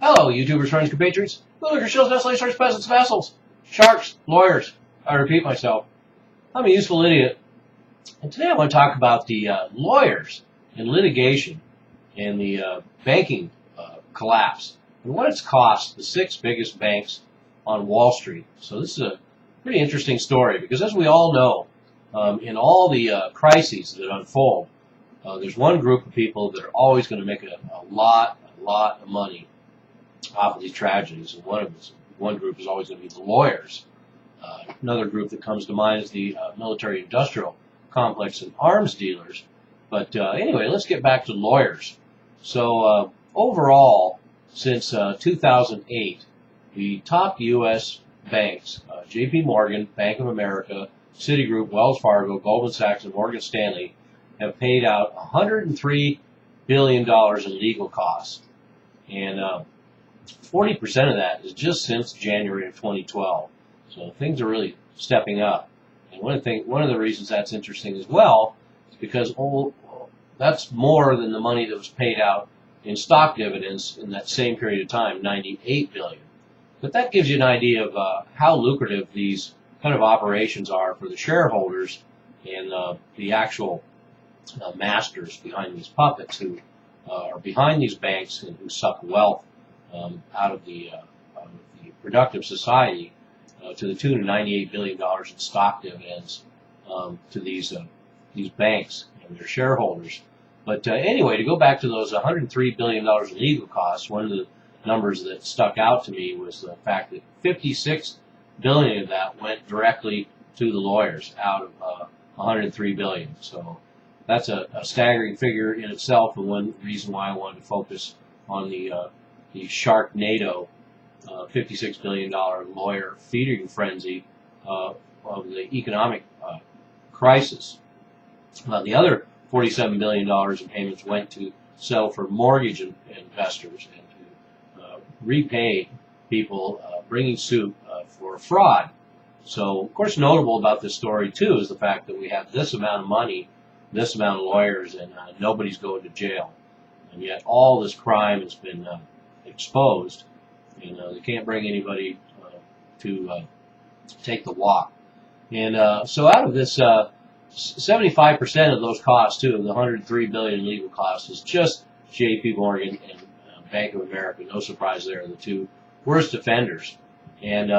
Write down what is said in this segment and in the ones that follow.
Hello, YouTubers, friends, compatriots, bootlickers, shills, desolates, sharks, peasants, vassals, sharks, lawyers. I repeat myself. I'm a useful idiot. And today I want to talk about the lawyers in litigation and the banking collapse and what it's cost the 6 biggest banks on Wall Street. So this is a pretty interesting story because, as we all know, in all the crises that unfold, there's one group of people that are always going to make a lot of money off of these tragedies, and one group is always going to be the lawyers. Another group that comes to mind is the military-industrial complex and arms dealers. But anyway, let's get back to lawyers. So overall, since 2008, the top U.S. banks, J.P. Morgan, Bank of America, Citigroup, Wells Fargo, Goldman Sachs, and Morgan Stanley have paid out $103 billion in legal costs. And 40% of that is just since January of 2012. So things are really stepping up. And one of the reasons that's interesting as well is because that's more than the money that was paid out in stock dividends in that same period of time, $98 billion. But that gives you an idea of how lucrative these kind of operations are for the shareholders and the actual masters behind these puppets who are behind these banks and who suck wealth out of the productive society to the tune of $98 billion in stock dividends to these banks and their shareholders. But anyway, to go back to those $103 billion in legal costs, one of the numbers that stuck out to me was the fact that $56 billion of that went directly to the lawyers out of $103 billion. So that's a staggering figure in itself, and one reason why I wanted to focus on the Sharknado $56 billion lawyer feeding frenzy of the economic crisis. The other $47 billion in payments went to settle for mortgage investors and to repay people bringing suit for fraud. So, of course, notable about this story, too, is the fact that we have this amount of money, this amount of lawyers, and nobody's going to jail. And yet all this crime has been exposed, and they can't bring anybody to take the walk. And so out of this, 75% of those costs, too, of the $103 billion in legal costs, is just J.P. Morgan and Bank of America. No surprise there, the two worst offenders. And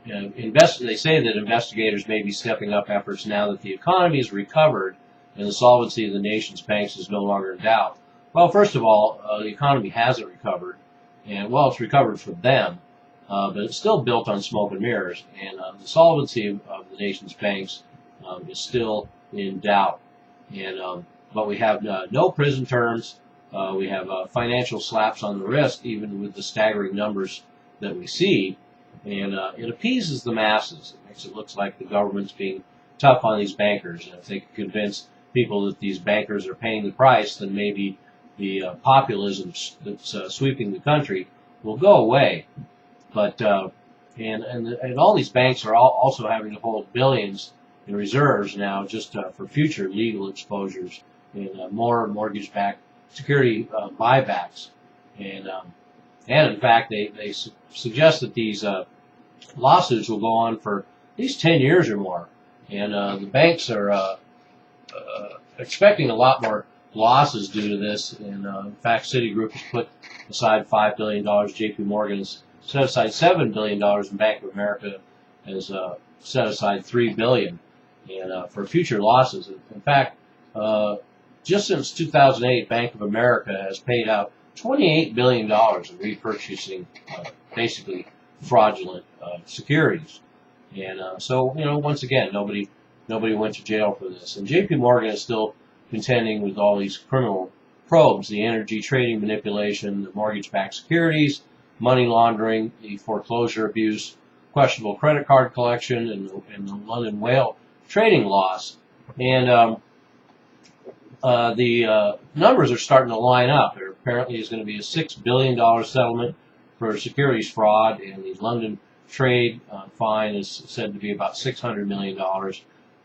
they say that investigators may be stepping up efforts now that the economy has recovered and the solvency of the nation's banks is no longer in doubt. Well, first of all, the economy hasn't recovered. And, well, it's recovered for them, but it's still built on smoke and mirrors. And the solvency of the nation's banks is still in doubt. And but we have no prison terms. We have financial slaps on the wrist, even with the staggering numbers that we see. And it appeases the masses. It makes it look like the government's being tough on these bankers. And if they can convince people that these bankers are paying the price, then maybe the populism that's sweeping the country will go away. But and all these banks are also having to hold billions in reserves now just for future legal exposures and more mortgage-backed security buybacks. And in fact, they suggest that these lawsuits will go on for at least 10 years or more. And the banks are expecting a lot more losses due to this. And in fact, Citigroup has put aside $5 billion. J.P. Morgan has set aside $7 billion, and Bank of America has set aside $3 billion and for future losses. In fact, just since 2008, Bank of America has paid out $28 billion in repurchasing basically fraudulent securities. And so, once again, nobody went to jail for this. And J.P. Morgan is still contending with all these criminal probes, the energy trading manipulation, the mortgage-backed securities, money laundering, the foreclosure abuse, questionable credit card collection, and the London whale trading loss. And the numbers are starting to line up. There apparently is going to be a $6 billion settlement for securities fraud, and the London trade fine is said to be about $600 million.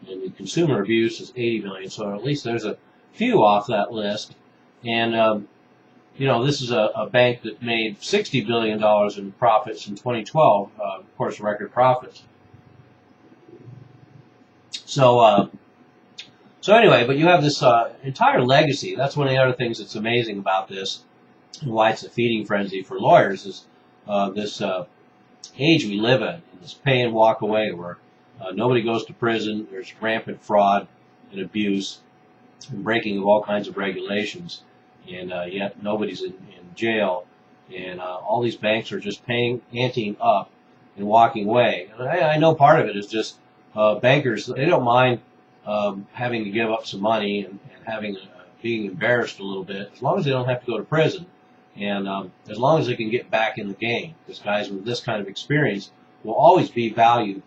And the consumer abuse is $80 million. So at least there's a few off that list. And this is a bank that made $60 billion in profits in 2012, of course, record profits. So anyway, but you have this entire legacy. That's one of the other things that's amazing about this, and why it's a feeding frenzy for lawyers, is this age we live in this pay and walk away, where nobody goes to prison. There's rampant fraud and abuse and breaking of all kinds of regulations, and yet nobody's in jail. And all these banks are just anteing up and walking away. And I know part of it is just bankers. They don't mind having to give up some money and being embarrassed a little bit, as long as they don't have to go to prison, and as long as they can get back in the game. Because guys with this kind of experience will always be valued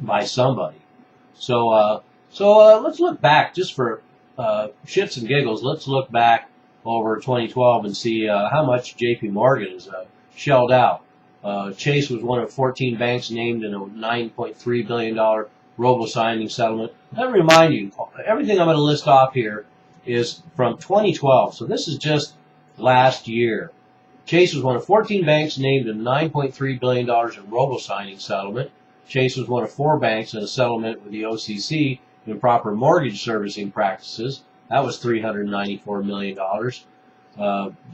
by somebody. So let's look back, just for shits and giggles. Let's look back over 2012 and see how much J.P. Morgan has shelled out. Chase was one of 14 banks named in a $9.3 billion robo-signing settlement. Let me remind you, everything I'm going to list off here is from 2012, so this is just last year. Chase was one of 14 banks named in $9.3 billion in robo-signing settlement. Chase was one of 4 banks in a settlement with the OCC in improper mortgage servicing practices. That was $394 million.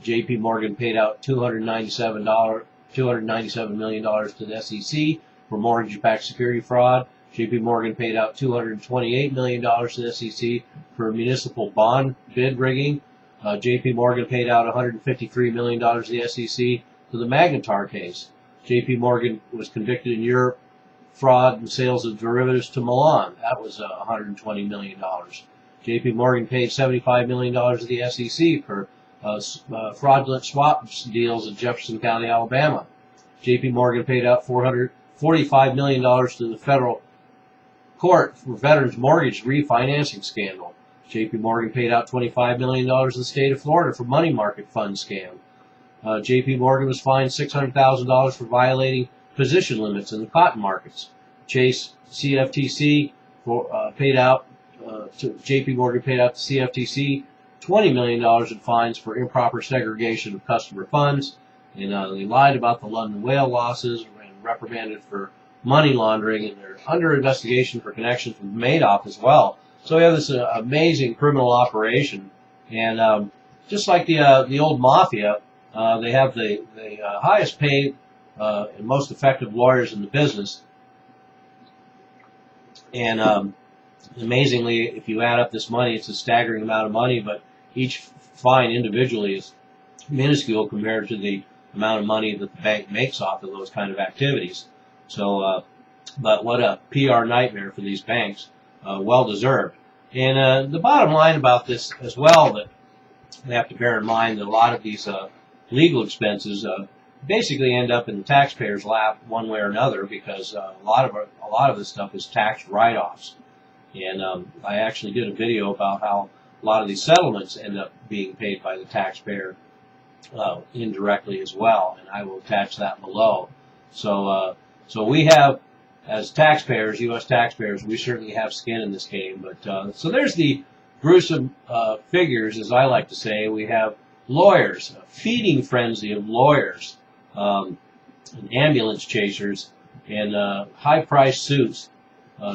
J.P. Morgan paid out $297 million to the SEC for mortgage-backed security fraud. J.P. Morgan paid out $228 million to the SEC for municipal bond bid rigging. J.P. Morgan paid out $153 million to the SEC for the Magnetar case. J.P. Morgan was convicted in Europe fraud and sales of derivatives to Milan. That was $120 million. J.P. Morgan paid $75 million to the SEC for fraudulent swap deals in Jefferson County, Alabama. J.P. Morgan paid out $45 million to the federal court for veterans' mortgage refinancing scandal. J.P. Morgan paid out $25 million to the state of Florida for money market fund scam. J.P. Morgan was fined $600,000 for violating position limits in the cotton markets. Chase CFTC paid out J.P. Morgan paid out to CFTC $20 million in fines for improper segregation of customer funds, and they lied about the London whale losses and reprimanded for money laundering, and they're under investigation for connections with Madoff as well. So we have this amazing criminal operation, and just like the old mafia, they have the highest paid and most effective lawyers in the business. And amazingly, if you add up this money, it's a staggering amount of money, but each fine individually is minuscule compared to the amount of money that the bank makes off of those kind of activities. So, but what a PR nightmare for these banks. Well deserved. And the bottom line about this as well, that they have to bear in mind that a lot of these legal expenses basically end up in the taxpayer's lap one way or another, because a lot of this stuff is tax write-offs. And I actually did a video about how a lot of these settlements end up being paid by the taxpayer indirectly as well, and I will attach that below. So we have, as taxpayers, U.S. taxpayers, we certainly have skin in this game. But so there's the gruesome figures, as I like to say. We have lawyers, a feeding frenzy of lawyers, and ambulance chasers, and high-priced suits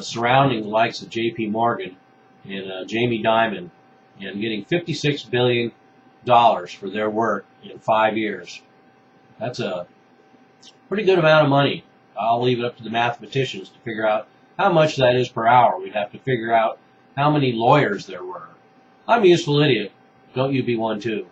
surrounding the likes of J.P. Morgan and Jamie Dimon, and getting $56 billion for their work in 5 years. That's a pretty good amount of money. I'll leave it up to the mathematicians to figure out how much that is per hour. We'd have to figure out how many lawyers there were. I'm a useful idiot. Don't you be one too.